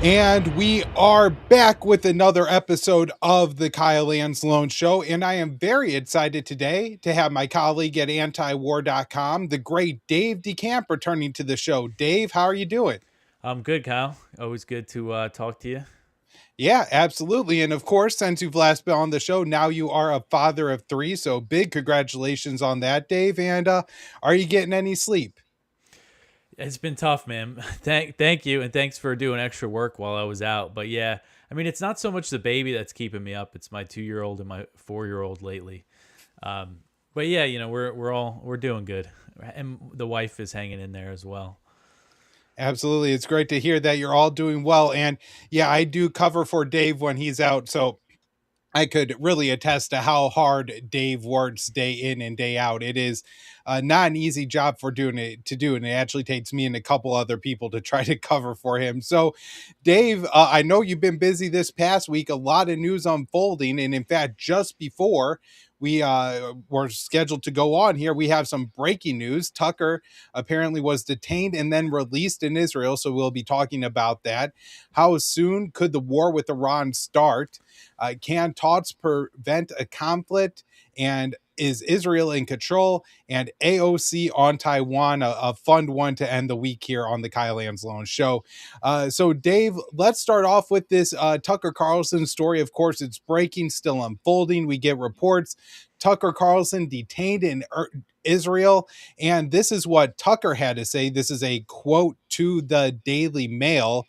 And we are back with another episode of the Kyle and Sloan Show. And I am very excited today to have my colleague at antiwar.com, the great Dave DeCamp, returning to the show. Dave, how are you doing? I'm good, Kyle. Always good to talk to you. Yeah, absolutely. And of course, since you've last been on the show, now you are a father of three. So big congratulations on that, Dave. And are you getting any sleep? It's been tough, man. Thank you, and thanks for doing extra work while I was out. But yeah, I mean, it's not so much the baby that's keeping me up; it's my 2-year-old and my 4-year-old lately. Um, but yeah, we're doing good, and the wife is hanging in there as well. Absolutely. It's great to hear that you're all doing well. And yeah, I do cover for Dave when he's out. So I could really attest to how hard Dave works day in and day out. It is not an easy job for doing it to do, and it actually takes me and a couple other people to try to cover for him. So, Dave, I know you've been busy this past week. A lot of news unfolding, and in fact, just before we were scheduled to go on here, we have some breaking news. Tucker apparently was detained and then released in Israel, so we'll be talking about that. How soon could the war with Iran start? Can talks prevent a conflict? And is Israel in control? And AOC on Taiwan, a fun one to end the week here on the Kyle Ansloan show. So, Dave, let's start off with this Tucker Carlson story. Of course, it's breaking, still unfolding. We get reports Tucker Carlson detained in Israel. And this is what Tucker had to say. This is a quote to the Daily Mail.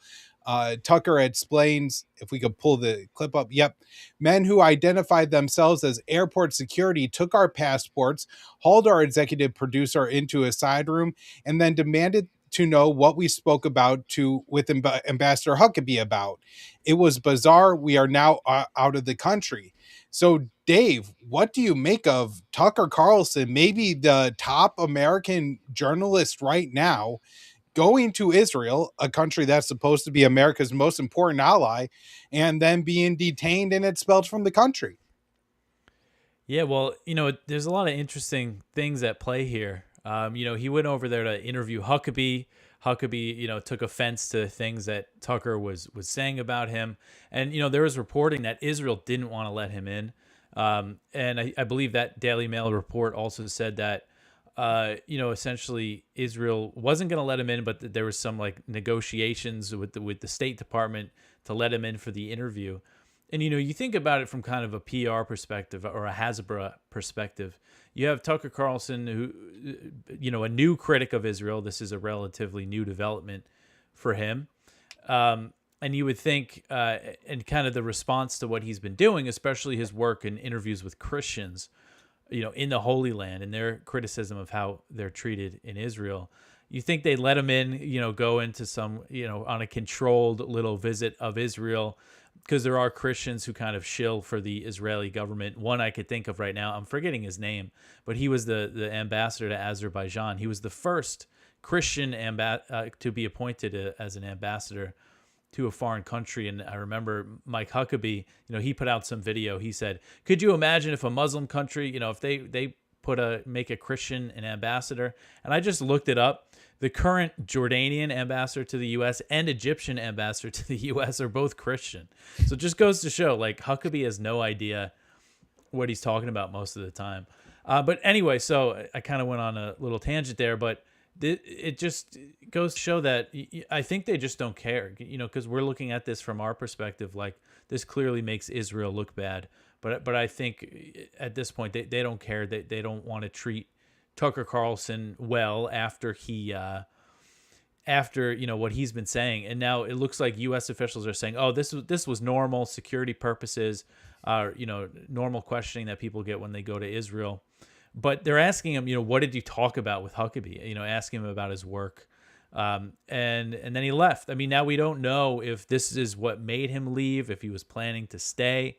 Tucker explains, if we could pull the clip up. Yep. Men who identified themselves as airport security took our passports, hauled our executive producer into a side room, and then demanded to know what we spoke about to with Ambassador Huckabee about. It was bizarre. We are now out of the country. So, Dave, what do you make of Tucker Carlson, maybe the top American journalist right now, going to Israel, a country that's supposed to be America's most important ally, and then being detained and expelled from the country? Yeah, well, there's a lot of interesting things at play here. He went over there to interview Huckabee. Huckabee, took offense to things that Tucker was saying about him, and there was reporting that Israel didn't want to let him in, and I believe that Daily Mail report also said that, essentially Israel wasn't going to let him in, but there was some like negotiations with the State Department to let him in for the interview. And you think about it from kind of a PR perspective or a Hasbro perspective. You have Tucker Carlson, who, a new critic of Israel. This is a relatively new development for him. And you would think, and kind of the response to what he's been doing, especially his work in interviews with Christians, in the Holy Land and their criticism of how they're treated in Israel. You think they let him in, go into some, on a controlled little visit of Israel, because there are Christians who kind of shill for the Israeli government. One I could think of right now, I'm forgetting his name, but he was the ambassador to Azerbaijan. He was the first Christian to be appointed as an ambassador to a foreign country. And I remember Mike Huckabee, he put out some video. He said, could you imagine if a Muslim country, if they make a Christian an ambassador? And I just looked it up. The current Jordanian ambassador to the U.S. and Egyptian ambassador to the U.S. are both Christian. So it just goes to show, like, Huckabee has no idea what he's talking about most of the time. But anyway, so I kind of went on a little tangent there, but it just goes to show that I think they just don't care, because we're looking at this from our perspective, like this clearly makes Israel look bad. But I think at this point, they don't care. They don't want to treat Tucker Carlson well after what he's been saying. And now it looks like U.S. officials are saying, oh, this was normal security purposes, normal questioning that people get when they go to Israel. But they're asking him, what did you talk about with Huckabee? Asking him about his work. And then he left. I mean, now we don't know if this is what made him leave, if he was planning to stay.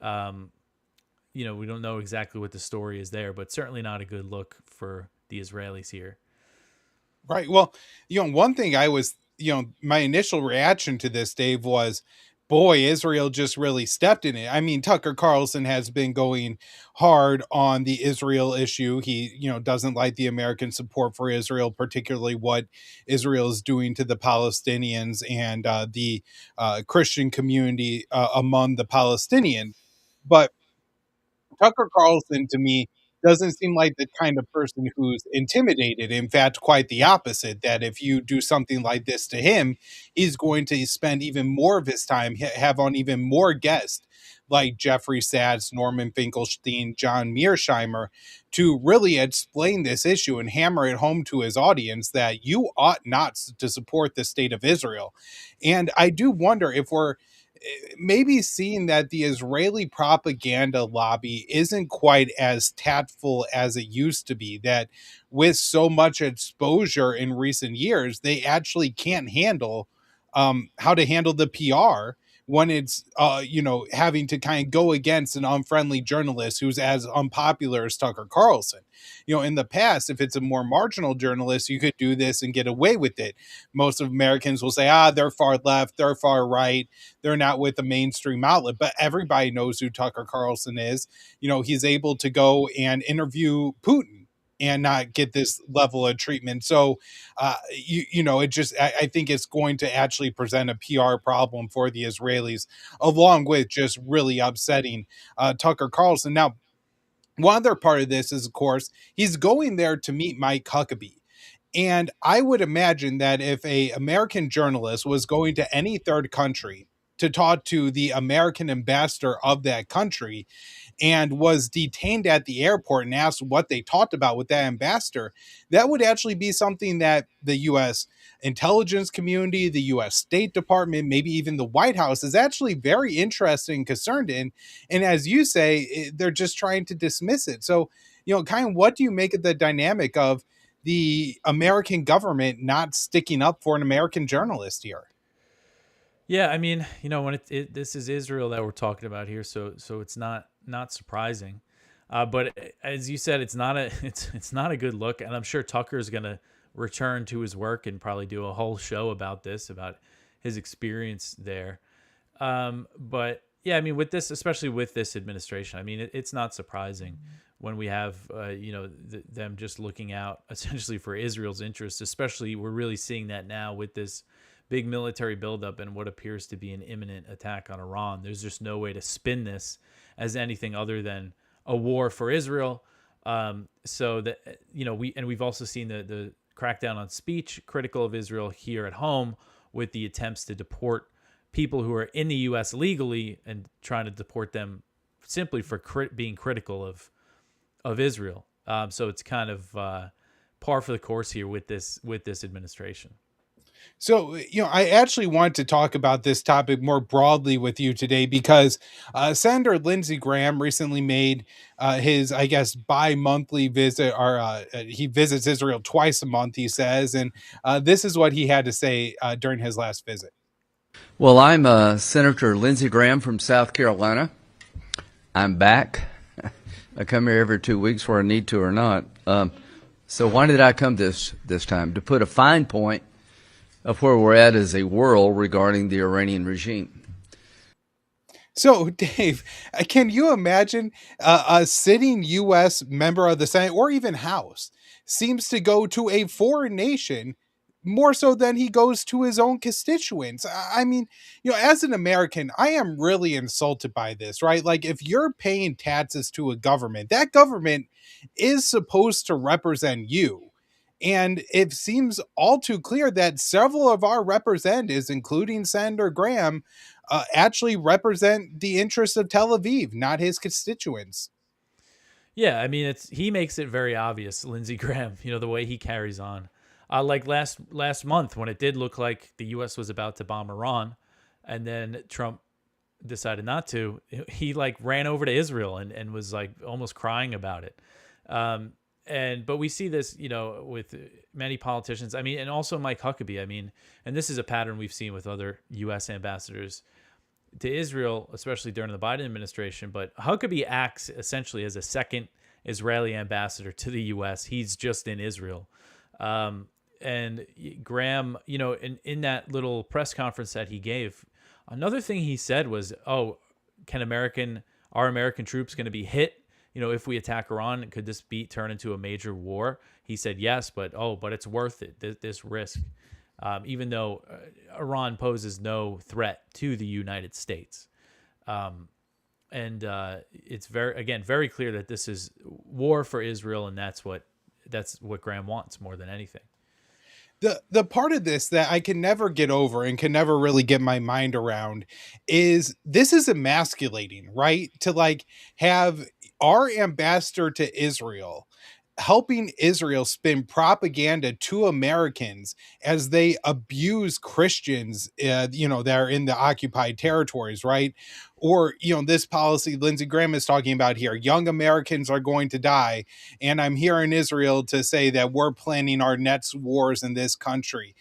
We don't know exactly what the story is there, but certainly not a good look for the Israelis here. Right. Well, one thing I was, my initial reaction to this, Dave, was, boy, Israel just really stepped in it. I mean, Tucker Carlson has been going hard on the Israel issue. He, doesn't like the American support for Israel, particularly what Israel is doing to the Palestinians and the Christian community among the Palestinians. But Tucker Carlson to me doesn't seem like the kind of person who's intimidated. In fact, quite the opposite, that if you do something like this to him, he's going to spend even more of his time, have on even more guests like Jeffrey Satz, Norman Finkelstein, John Mearsheimer, to really explain this issue and hammer it home to his audience that you ought not to support the state of Israel. And I do wonder if we're maybe seeing that the Israeli propaganda lobby isn't quite as tactful as it used to be, that with so much exposure in recent years, they actually can't handle how to handle the PR when it's having to kind of go against an unfriendly journalist who's as unpopular as Tucker Carlson. In the past, if it's a more marginal journalist, you could do this and get away with it. Most of Americans will say, they're far left, they're far right, they're not with the mainstream outlet. But everybody knows who Tucker Carlson is. He's able to go and interview Putin and not get this level of treatment. So, it just, I think it's going to actually present a PR problem for the Israelis, along with just really upsetting Tucker Carlson. Now, one other part of this is, of course, he's going there to meet Mike Huckabee. And I would imagine that if a American journalist was going to any third country to talk to the American ambassador of that country and was detained at the airport and asked what they talked about with that ambassador, that would actually be something that the U.S. intelligence community, the U.S. State Department, maybe even the White House is actually very interested and concerned in. And as you say, they're just trying to dismiss it. So, kind of what do you make of the dynamic of the American government not sticking up for an American journalist here? Yeah, I mean, when this is Israel that we're talking about here, so it's not surprising. But as you said, it's not a it's not a good look, and I'm sure Tucker's going to return to his work and probably do a whole show about this, about his experience there. But yeah, I mean, with this, especially with this administration, I mean, it's not surprising when we have them just looking out essentially for Israel's interests. Especially, we're really seeing that now with this big military buildup and what appears to be an imminent attack on Iran. There's just no way to spin this as anything other than a war for Israel. So that we've also seen the crackdown on speech critical of Israel here at home, with the attempts to deport people who are in the U.S. legally and trying to deport them simply for being critical of Israel. So it's kind of par for the course here with this administration. So, I actually want to talk about this topic more broadly with you today because Senator Lindsey Graham recently made his, I guess, bi-monthly visit, or he visits Israel twice a month, he says. And this is what he had to say during his last visit. Well, I'm Senator Lindsey Graham from South Carolina. I'm back. I come here every 2 weeks where I need to or not. So why did I come this time? To put a fine point of where we're at as a world regarding the Iranian regime. So, Dave, can you imagine a sitting U.S. member of the Senate or even House seems to go to a foreign nation more so than he goes to his own constituents? I mean, as an American, I am really insulted by this, right? Like, if you're paying taxes to a government, that government is supposed to represent you. And it seems all too clear that several of our representatives, including Senator Graham, actually represent the interests of Tel Aviv, not his constituents. Yeah, I mean, he makes it very obvious, Lindsey Graham, the way he carries on. Like last month when it did look like the U.S. was about to bomb Iran, and then Trump decided not to, he like ran over to Israel and was like almost crying about it. But we see this, with many politicians. I mean, and also Mike Huckabee. I mean, and this is a pattern we've seen with other U.S. ambassadors to Israel, especially during the Biden administration. But Huckabee acts essentially as a second Israeli ambassador to the U.S. He's just in Israel. And Graham, in that little press conference that he gave Another thing he said was, "Oh, are American troops going to be hit? If we attack Iran, could this turn into a major war?" He said yes, but it's worth it. This risk, even though Iran poses no threat to the United States. And it's very clear that this is war for Israel, and that's what Graham wants more than anything. The part of this that I can never get over and can never really get my mind around is this is emasculating, right? To like have our ambassador to Israel helping Israel spin propaganda to Americans as they abuse Christians, that are in the occupied territories, right? Or, this policy Lindsey Graham is talking about here, young Americans are going to die. And I'm here in Israel to say that we're planning our next wars in this country.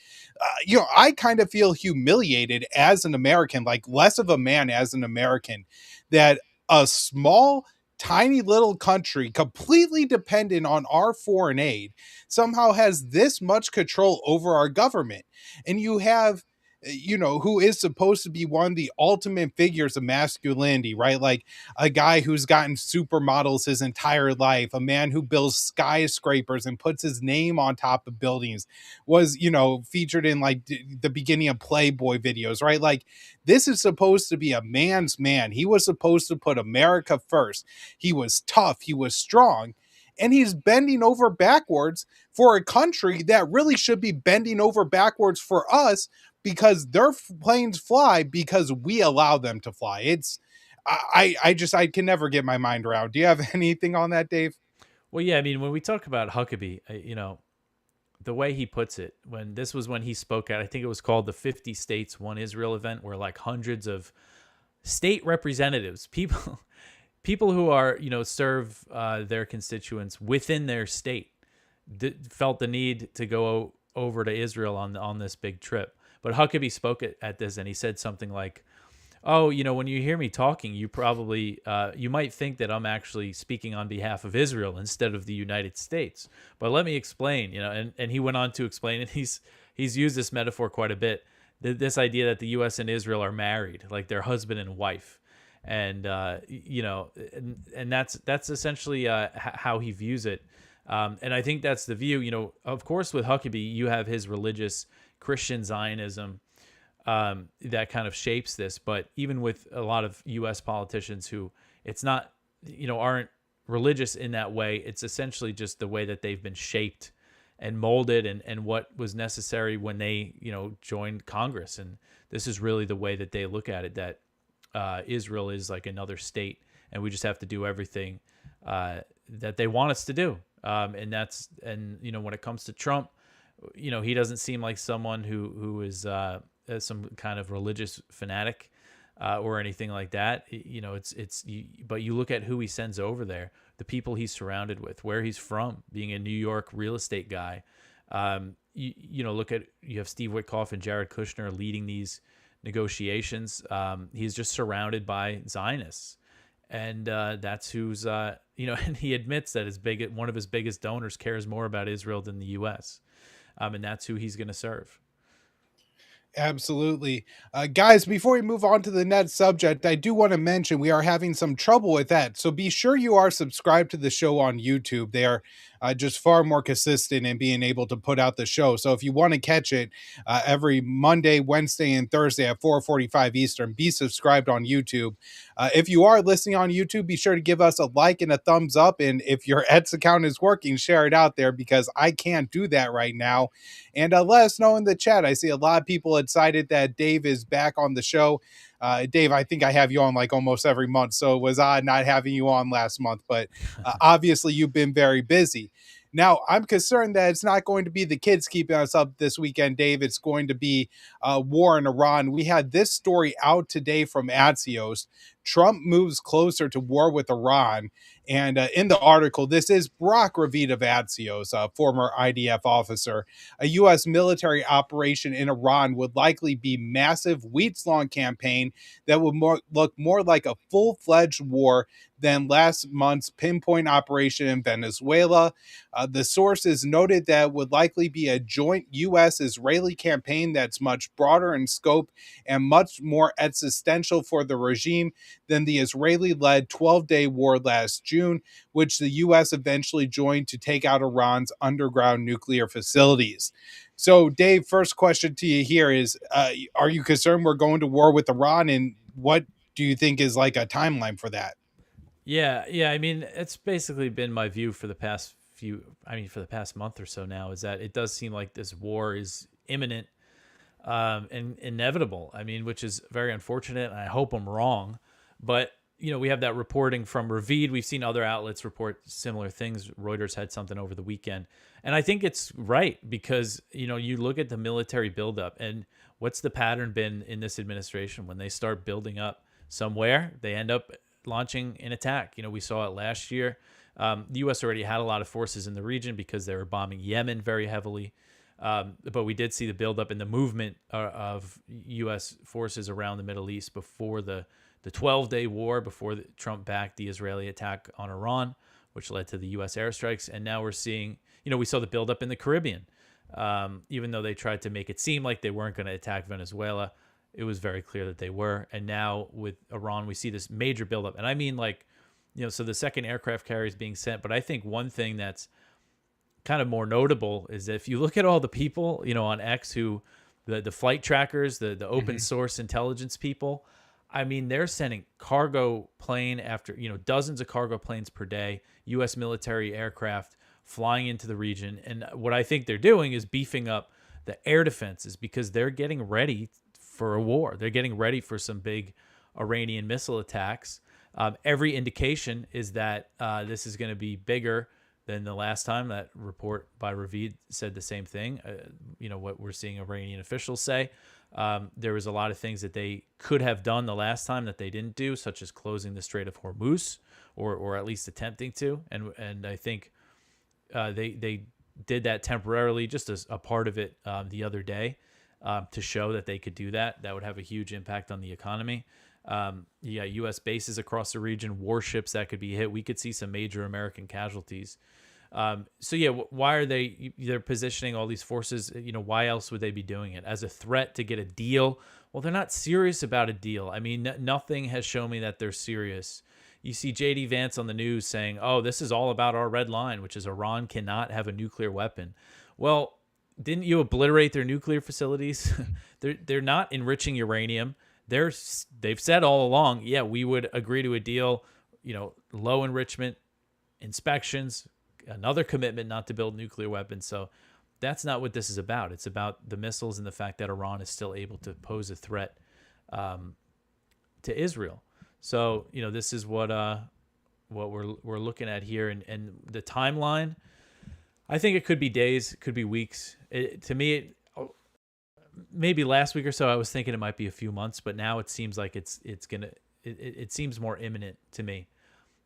I kind of feel humiliated as an American, like less of a man as an American, that a small tiny little country completely dependent on our foreign aid somehow has this much control over our government. And you have, who is supposed to be one of the ultimate figures of masculinity, right? Like a guy who's gotten supermodels his entire life, a man who builds skyscrapers and puts his name on top of buildings, was, featured in like the beginning of Playboy videos, right? Like this is supposed to be a man's man. He was supposed to put America first. He was tough. He was strong. And he's bending over backwards for a country that really should be bending over backwards for us because their planes fly because we allow them to fly. I can never get my mind around. Do you have anything on that, Dave? Well, yeah, I mean, when we talk about Huckabee, the way he puts it, when he spoke at, I think it was called the 50 States One Israel event, where like hundreds of state representatives, people who are, serve their constituents within their state, felt the need to go over to Israel on this big trip. But Huckabee spoke at this, and he said something like, "Oh, when you hear me talking, you probably you might think that I'm actually speaking on behalf of Israel instead of the United States. But let me explain." And he went on to explain, and he's used this metaphor quite a bit. This idea that the U.S. and Israel are married, like they're husband and wife, and and that's essentially how he views it. And I think that's the view. Of course, with Huckabee, you have his religious Christian Zionism that kind of shapes this. But even with a lot of U.S. politicians who it's not, aren't religious in that way, it's essentially just the way that they've been shaped and molded and what was necessary when they, joined Congress. And this is really the way that they look at it, that Israel is like another state and we just have to do everything that they want us to do. And when it comes to Trump, he doesn't seem like someone who is some kind of religious fanatic or anything like that. But you look at who he sends over there, the people he's surrounded with, where he's from, being a New York real estate guy. You have Steve Witkoff and Jared Kushner leading these negotiations. He's just surrounded by Zionists. And that's who's, and he admits that one of his biggest donors cares more about Israel than the U.S. And that's who he's going to serve. Absolutely. Guys, before we move on to the next subject, I do want to mention we are having some trouble with that. So be sure you are subscribed to the show on YouTube. They are just far more consistent in being able to put out the show. So if you want to catch it every Monday, Wednesday, and Thursday at 4:45 Eastern, be subscribed on YouTube. If you are listening on YouTube, be sure to give us a like and a thumbs up. And if your X account is working, share it out there because I can't do that right now. And let us know in the chat. I see a lot of people excited that Dave is back on the show. Dave, I think I have you on like almost every month, so it was odd not having you on last month, but obviously you've been very busy. Now, I'm concerned that it's not going to be the kids keeping us up this weekend, Dave. It's going to be war in Iran. We had this story out today from Axios. Trump moves closer to war with Iran. And in the article, this is Brock Ravita-Vatsios, a former IDF officer. A U.S. military operation in Iran would likely be massive, weeks-long campaign that would look more like a full-fledged war than last month's pinpoint operation in Venezuela. The sources noted that would likely be a joint U.S.-Israeli campaign that's much broader in scope and much more existential for the regime than the Israeli-led 12-day war last June, which the U.S. eventually joined to take out Iran's underground nuclear facilities. So, Dave, first question to you here is, are you concerned we're going to war with Iran, and what do you think is like a timeline for that? Yeah. I mean, it's basically been my view for the past for the past month or so now, is that it does seem like this war is imminent and inevitable. I mean, which is very unfortunate. And I hope I'm wrong, but we have that reporting from Ravid. We've seen other outlets report similar things. Reuters had something over the weekend, and I think it's right because you look at the military buildup, and what's the pattern been in this administration? When they start building up somewhere, they end up launching an attack. We saw it last year. The U.S. already had a lot of forces in the region because they were bombing Yemen very heavily. But we did see the buildup in the movement of U.S. forces around the Middle East before the 12-day war, before Trump backed the Israeli attack on Iran, which led to the U.S. airstrikes. And now we're seeing, we saw the buildup in the Caribbean. Even though they tried to make it seem like they weren't going to attack Venezuela, it was very clear that they were. And now with Iran, we see this major buildup. And I mean, so the second aircraft carrier is being sent. But I think one thing that's kind of more notable is that if you look at all the people, on X who, the flight trackers, the open source intelligence people, I mean, they're sending cargo plane after, dozens of cargo planes per day, U.S. military aircraft flying into the region. And what I think they're doing is beefing up the air defenses because they're getting ready for a war. They're getting ready for some big Iranian missile attacks. Every indication is that this is going to be bigger than the last time. That report by Ravid said the same thing. What we're seeing Iranian officials say. There was a lot of things that they could have done the last time that they didn't do, such as closing the Strait of Hormuz, or at least attempting to. And I think they did that temporarily, just as a part of it the other day. To show that they could do that. That would have a huge impact on the economy. U.S. bases across the region, warships that could be hit. We could see some major American casualties. Why are they're positioning all these forces? Why else would they be doing it? As a threat to get a deal? Well, they're not serious about a deal. I mean, nothing has shown me that they're serious. You see J.D. Vance on the news saying, oh, this is all about our red line, which is Iran cannot have a nuclear weapon. Well, didn't you obliterate their nuclear facilities? They're not enriching uranium. They've said all along, yeah, we would agree to a deal, low enrichment, inspections, another commitment not to build nuclear weapons. So that's not what this is about. It's about the missiles and the fact that Iran is still able to pose a threat to Israel. So, this is what we're looking at here. And the timeline, I think it could be days, it could be weeks. Maybe last week or so, I was thinking it might be a few months, but now it seems like it seems more imminent to me.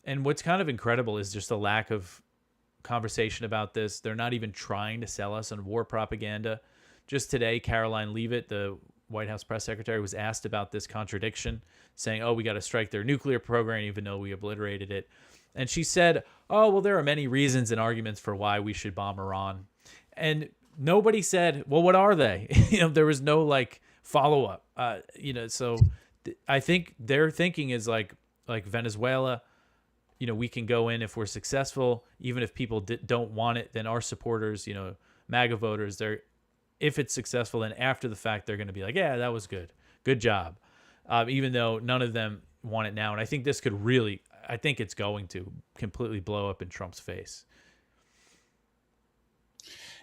And what's kind of incredible is just the lack of conversation about this. They're not even trying to sell us on war propaganda. Just today, Caroline Leavitt, the White House press secretary, was asked about this contradiction, saying, oh, we got to strike their nuclear program, even though we obliterated it. And she said, oh, well, there are many reasons and arguments for why we should bomb Iran. And nobody said, well, what are they? There was no follow-up. So I think their thinking is like Venezuela, we can go in if we're successful. Even if people don't want it, then our supporters, MAGA voters, if it's successful, then after the fact, they're going to be like, yeah, that was good. Good job. Even though none of them want it now. And I think this could really, I think it's going to completely blow up in Trump's face.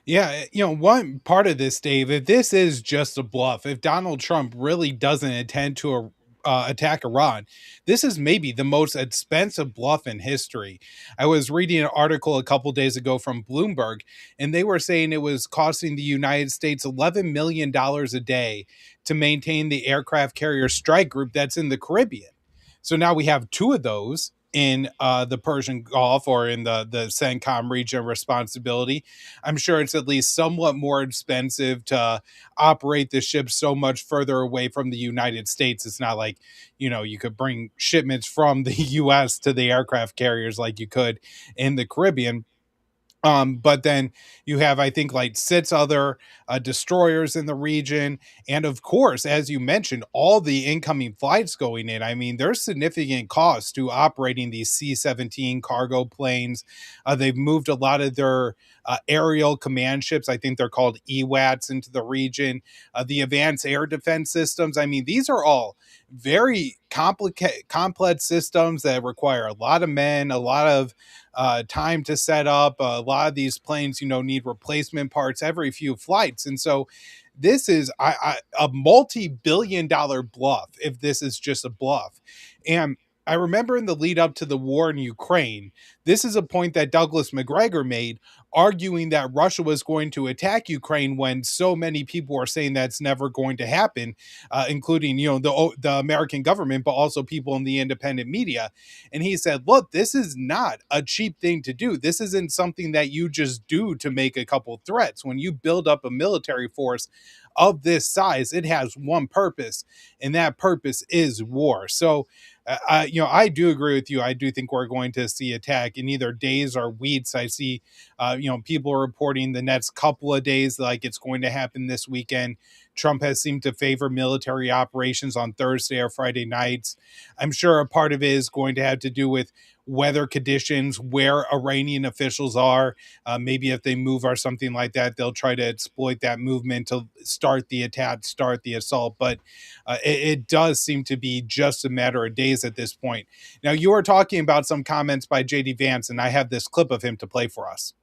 Yeah, one part of this, Dave, if this is just a bluff, if Donald Trump really doesn't intend to attack Iran, this is maybe the most expensive bluff in history. I was reading an article a couple days ago from Bloomberg, and they were saying it was costing the United States $11 million a day to maintain the aircraft carrier strike group that's in the Caribbean. So now we have two of those. in the Persian Gulf or in the CENTCOM region of responsibility. I'm sure it's at least somewhat more expensive to operate the ship so much further away from the United States. It's not like, you could bring shipments from the US to the aircraft carriers like you could in the Caribbean. But then you have, I think, like 6 other destroyers in the region. And of course, as you mentioned, all the incoming flights going in. I mean, there's significant costs to operating these C-17 cargo planes. They've moved a lot of their aerial command ships. I think they're called AWACS into the region. The advanced air defense systems. I mean, these are all very complex systems that require a lot of men, a lot of time to set up. A lot of these planes, need replacement parts every few flights. And so this is a multi-billion-dollar bluff, if this is just a bluff. And I remember in the lead up to the war in Ukraine, this is a point that Douglas McGregor made, arguing that Russia was going to attack Ukraine when so many people are saying that's never going to happen, including, the American government, but also people in the independent media. And he said, look, this is not a cheap thing to do. This isn't something that you just do to make a couple threats. When you build up a military force of this size, it has one purpose, and that purpose is war. So, I do agree with you. I do think we're going to see attack in either days or weeks. I see, people are reporting the next couple of days like it's going to happen this weekend. Trump has seemed to favor military operations on Thursday or Friday nights. I'm sure a part of it is going to have to do with weather conditions, where Iranian officials are. Maybe if they move or something like that, they'll try to exploit that movement to start the attack, start the assault. But it does seem to be just a matter of days at this point. Now, you were talking about some comments by J.D. Vance, and I have this clip of him to play for us.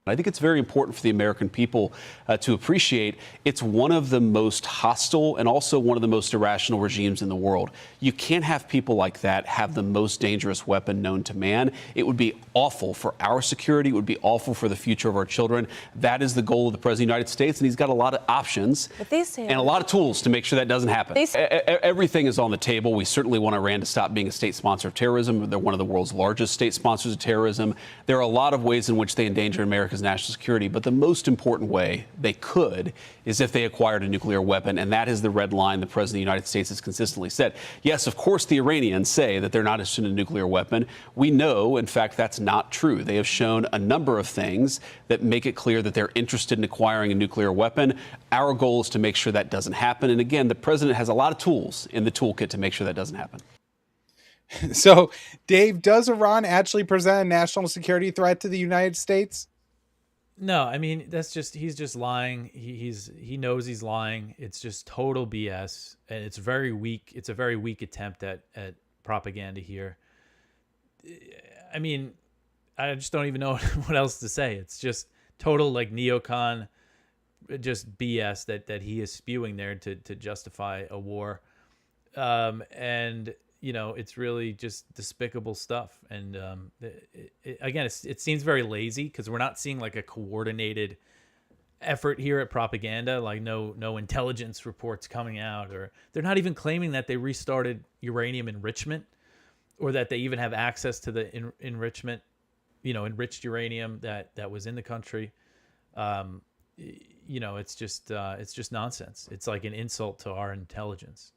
I think it's very important for the American people to appreciate it's one of the most hostile and also one of the most irrational regimes in the world. You can't have people like that have the most dangerous weapon known to man. It would be awful for our security. It would be awful for the future of our children. That is the goal of the President of the United States, and he's got a lot of options and a lot of tools to make sure that doesn't happen. Everything is on the table. We certainly want Iran to stop being a state sponsor of terrorism. They're one of the world's largest state sponsors of terrorism. There are a lot of ways in which they endanger America's national security, but the most important way they could is if they acquired a nuclear weapon, and that is the red line the President of the United States has consistently said. Yes, of course, the Iranians say that they're not interested in a nuclear weapon. We know, in fact, that's not true. They have shown a number of things that make it clear that they're interested in acquiring a nuclear weapon. Our goal is to make sure that doesn't happen. And again, the President has a lot of tools in the toolkit to make sure that doesn't happen. So, Dave, does Iran actually present a national security threat to the United States? No, I mean, he's just lying. He knows he's lying. It's just total BS, and it's very weak. It's a very weak attempt at propaganda here. I mean, I just don't even know what else to say. It's just total like neocon, just BS that he is spewing there to justify a war. And it's really just despicable stuff. And again, it seems very lazy because we're not seeing like a coordinated effort here at propaganda, like no intelligence reports coming out, or they're not even claiming that they restarted uranium enrichment or that they even have access to the enrichment, enriched uranium that was in the country. It's just nonsense. It's like an insult to our intelligence.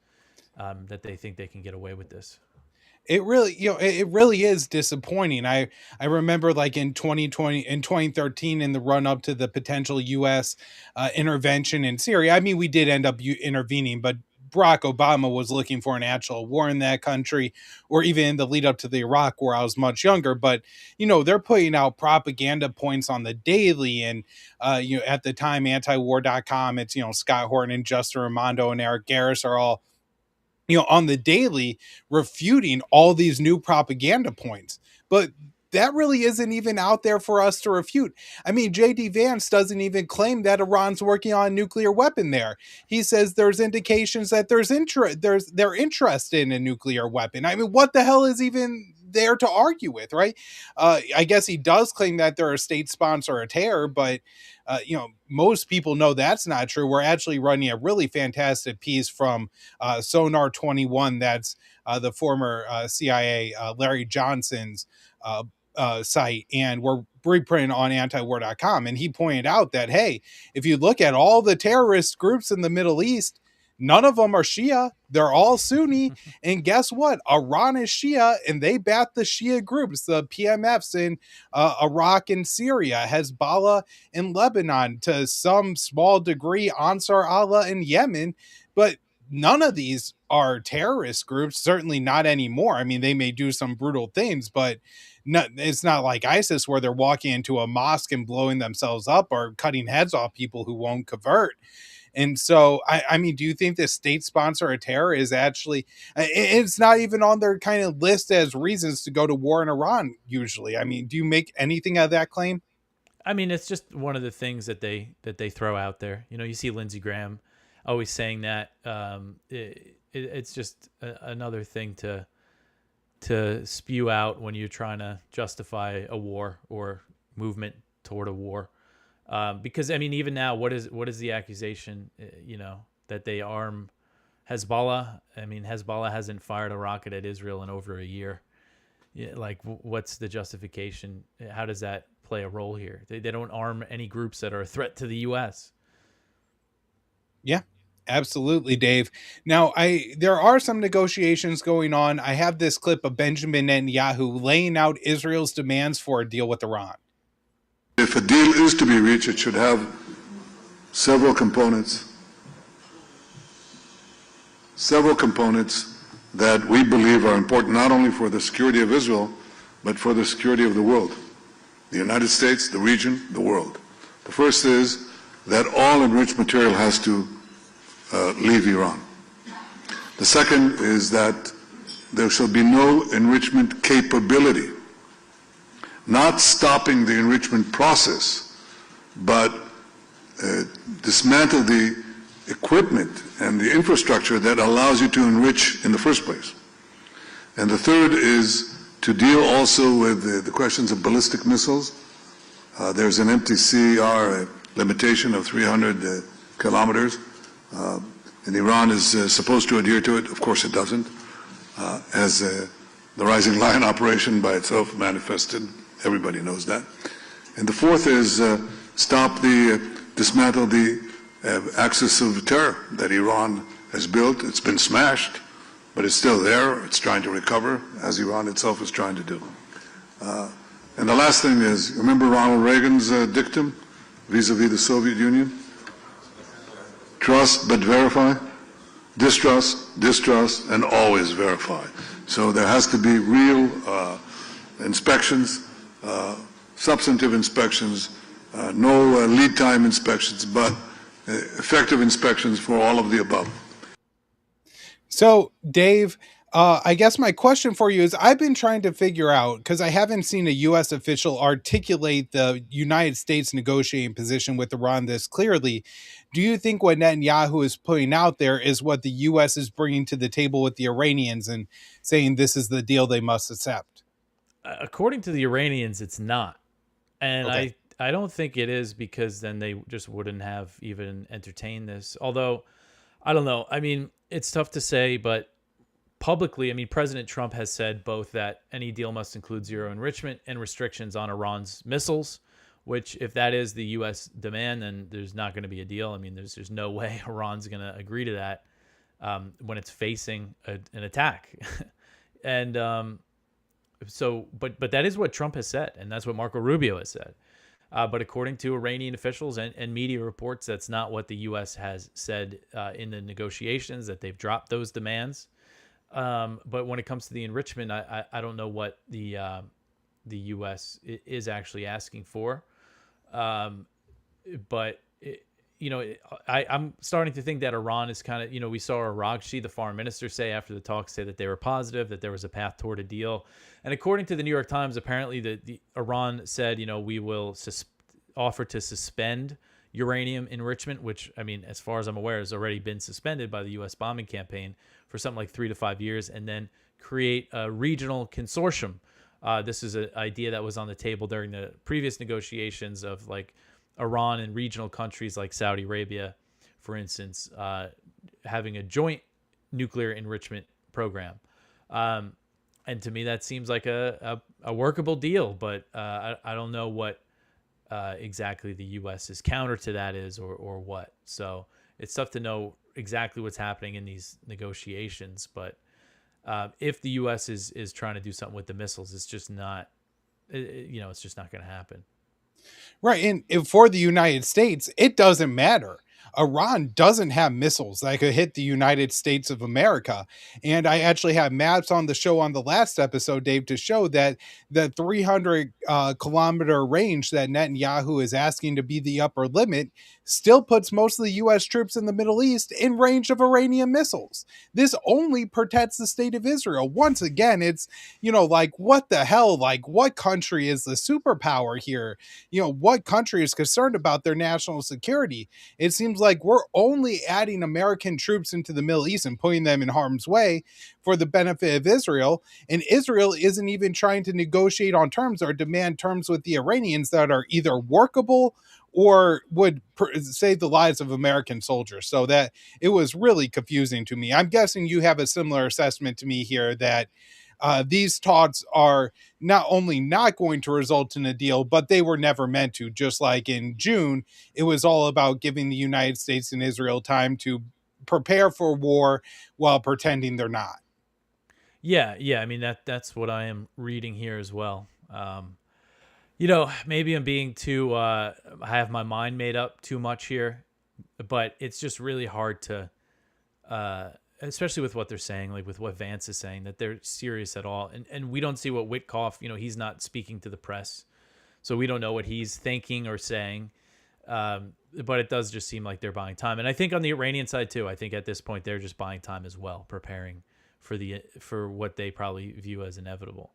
That they think they can get away with this. It really is disappointing. I remember like in 2013, in the run up to the potential U.S. Intervention in Syria. I mean, we did end up intervening, but Barack Obama was looking for an actual war in that country, or even in the lead up to the Iraq war. I was much younger, but they're putting out propaganda points on the daily, and at the time, antiwar.com, it's Scott Horton and Justin Raimondo and Eric Garris are all on the daily refuting all these new propaganda points. But that really isn't even out there for us to refute. I mean, J.D. Vance doesn't even claim that Iran's working on a nuclear weapon there. He says there's indications that they're interested in a nuclear weapon. I mean, what the hell is even there to argue with, right? I guess he does claim that they're a state sponsor of terror, but most people know that's not true. We're actually running a really fantastic piece from Sonar 21. That's the former CIA Larry Johnson's site, and we're reprinting on antiwar.com. And he pointed out that, hey, if you look at all the terrorist groups in the Middle East, none of them are Shia. They're all Sunni. And guess what? Iran is Shia, and they bat the Shia groups, the PMFs in Iraq and Syria, Hezbollah in Lebanon, to some small degree Ansar Allah in Yemen. But none of these are terrorist groups, certainly not anymore. I mean, they may do some brutal things, but it's not like ISIS where they're walking into a mosque and blowing themselves up or cutting heads off people who won't convert. And so, I mean, do you think the state sponsor of terror is actually, it's not even on their kind of list as reasons to go to war in Iran, usually? I mean, do you make anything of that claim? I mean, it's just one of the things that they throw out there. You see Lindsey Graham always saying that. It's just another thing to spew out when you're trying to justify a war or movement toward a war. Because I mean, even now, what is the accusation? That they arm Hezbollah. I mean, Hezbollah hasn't fired a rocket at Israel in over a year. Like, what's the justification? How does that play a role here? They don't arm any groups that are a threat to the U.S. Yeah, absolutely, Dave. Now, there are some negotiations going on. I have this clip of Benjamin Netanyahu laying out Israel's demands for a deal with Iran. If a deal is to be reached, it should have several components that we believe are important not only for the security of Israel, but for the security of the world, the United States, the region, the world. The first is that all enriched material has to leave Iran. The second is that there shall be no enrichment capability, not stopping the enrichment process, but dismantle the equipment and the infrastructure that allows you to enrich in the first place. And the third is to deal also with the questions of ballistic missiles. There's an MTCR limitation of 300 kilometers, and Iran is supposed to adhere to it. Of course it doesn't, as the Rising Lion operation by itself manifested. Everybody knows that. And the fourth is dismantle the axis of terror that Iran has built. It's been smashed, but it's still there. It's trying to recover, as Iran itself is trying to do. And the last thing is, remember Ronald Reagan's dictum vis-a-vis the Soviet Union? Trust but verify, distrust, and always verify. So there has to be real inspections, substantive inspections, no lead time inspections, but effective inspections for all of the above. So, Dave, I guess my question for you is, I've been trying to figure out, because I haven't seen a U.S. official articulate the United States negotiating position with Iran this clearly. Do you think what Netanyahu is putting out there is what the U.S. is bringing to the table with the Iranians and saying this is the deal they must accept? According to the Iranians, it's not. And Okay. I don't think it is, because then they just wouldn't have even entertained this. Although, I don't know. I mean, it's tough to say, but publicly, I mean, President Trump has said both that any deal must include zero enrichment and restrictions on Iran's missiles, which, if that is the U.S. demand, then there's not going to be a deal. I mean, there's no way Iran's going to agree to that when it's facing an attack. And but that is what Trump has said, and that's what Marco Rubio has said. But according to Iranian officials and media reports, that's not what the U.S. has said in the negotiations, that they've dropped those demands. But when it comes to the enrichment, I don't know what the U.S. is actually asking for. But I'm starting to think that Iran is kind of, we saw Araghchi, the foreign minister, say after the talks, say that they were positive, that there was a path toward a deal. And according to the New York Times, apparently the Iran said, we will offer to suspend, uranium enrichment, which, I mean, as far as I'm aware, has already been suspended by the U.S. bombing campaign for something like 3 to 5 years, and then create a regional consortium. This is an idea that was on the table during the previous negotiations of like Iran and regional countries like Saudi Arabia, for instance, having a joint nuclear enrichment program. And to me, that seems like a workable deal, but I don't know what exactly the U.S.'s counter to that is, or what. So it's tough to know exactly what's happening in these negotiations. But if the U.S. is trying to do something with the missiles, it's just not, it's just not going to happen. Right. And for the United States, it doesn't matter. Iran doesn't have missiles that could hit the United States of America. And I actually have maps on the show on the last episode, Dave, to show that the 300 kilometer range that Netanyahu is asking to be the upper limit still puts most of the U.S. troops in the Middle East in range of Iranian missiles. This only protects the state of Israel. Once again, it's, like, what the hell? Like, what country is the superpower here? What country is concerned about their national security? It seems like we're only adding American troops into the Middle East and putting them in harm's way for the benefit of Israel. And Israel isn't even trying to negotiate on terms or demand terms with the Iranians that are either workable or would save the lives of American soldiers. So that it was really confusing to me. I'm guessing you have a similar assessment to me here, that these talks are not only not going to result in a deal, but they were never meant to. Just like in June, it was all about giving the United States and Israel time to prepare for war while pretending they're not. Yeah. I mean, that's what I am reading here as well. Maybe I'm being too, I have my mind made up too much here, but it's just really hard to, especially with what they're saying, like with what Vance is saying, that they're serious at all. And we don't see what Witkoff, he's not speaking to the press, so we don't know what he's thinking or saying. But it does just seem like they're buying time. And I think on the Iranian side too, I think at this point, they're just buying time as well, preparing for what they probably view as inevitable.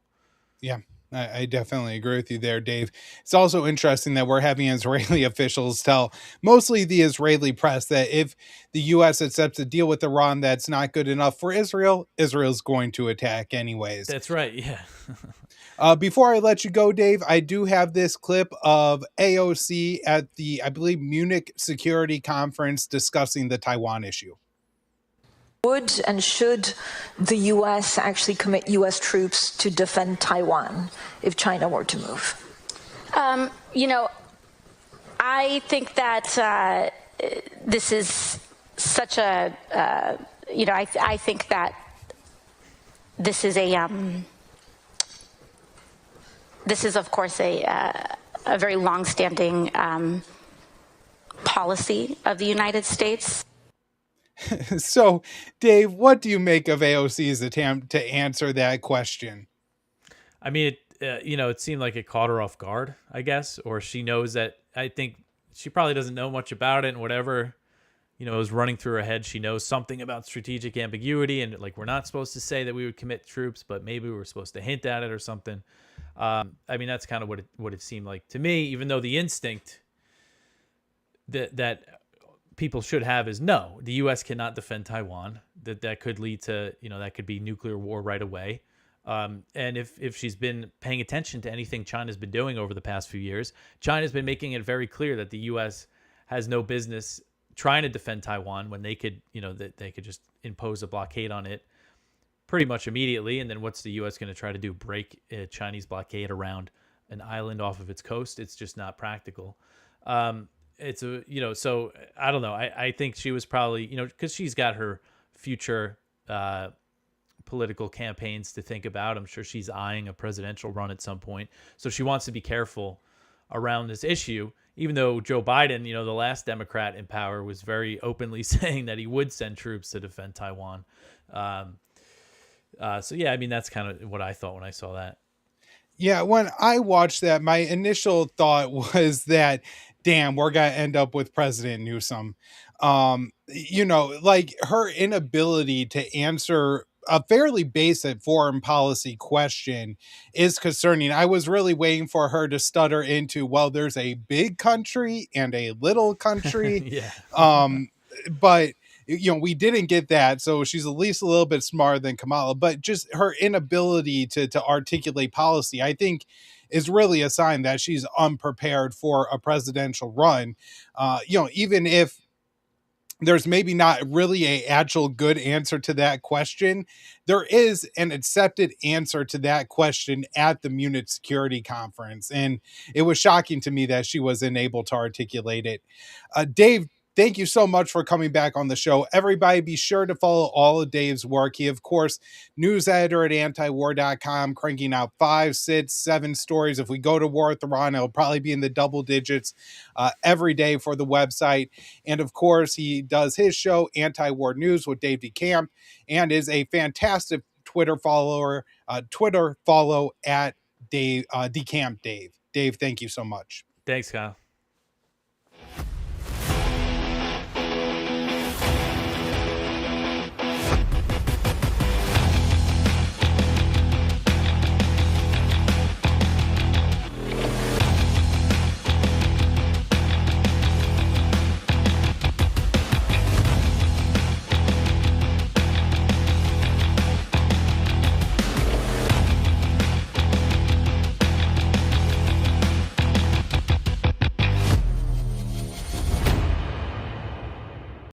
Yeah. I definitely agree with you there, Dave. It's also interesting that we're having Israeli officials tell mostly the Israeli press that if the U.S. accepts a deal with Iran that's not good enough for Israel, Israel's going to attack anyways. That's right, yeah. Before I let you go, Dave, I do have this clip of AOC at the, I believe, Munich Security Conference discussing the Taiwan issue. Would and should the U.S. actually commit U.S. troops to defend Taiwan if China were to move? I think that this is such a, I think that this is this is, of course, a very longstanding policy of the United States. So, Dave, what do you make of AOC's attempt to answer that question? I mean, it seemed like it caught her off guard, I guess, or she knows that. I think she probably doesn't know much about it, and whatever, is running through her head. She knows something about strategic ambiguity, and like, we're not supposed to say that we would commit troops, but maybe we were supposed to hint at it or something. I mean, that's kind of what it seemed like to me, even though the instinct that people should have is no, the U.S. cannot defend Taiwan. That could lead to, that could be nuclear war right away. And if she's been paying attention to anything China's been doing over the past few years, China's been making it very clear that the U.S. has no business trying to defend Taiwan when they could, that they could just impose a blockade on it pretty much immediately. And then what's the U.S. going to try to do? Break a Chinese blockade around an island off of its coast? It's just not practical. It's so I don't know. I think she was probably, because she's got her future political campaigns to think about. I'm sure she's eyeing a presidential run at some point. So she wants to be careful around this issue, even though Joe Biden, the last Democrat in power, was very openly saying that he would send troops to defend Taiwan. So yeah, I mean, that's kind of what I thought when I saw that. Yeah, when I watched that, my initial thought was that, damn, we're going to end up with President Newsom. Like her inability to answer a fairly basic foreign policy question is concerning. I was really waiting for her to stutter into, well, there's a big country and a little country. Yeah. But we didn't get that. So she's at least a little bit smarter than Kamala, but just her inability to articulate policy, I think, is really a sign that she's unprepared for a presidential run. Even if there's maybe not really a actual good answer to that question, there is an accepted answer to that question at the Munich Security Conference. And it was shocking to me that she wasn't able to articulate it. Dave, thank you so much for coming back on the show. Everybody, be sure to follow all of Dave's work. He, of course, news editor at antiwar.com, cranking out 5, 6, 7 stories. If we go to war with Iran, it'll probably be in the double digits every day for the website. And of course, he does his show, Anti-War News with Dave DeCamp, and is a fantastic Twitter follow at Dave, DeCamp Dave. Dave, thank you so much. Thanks, Kyle.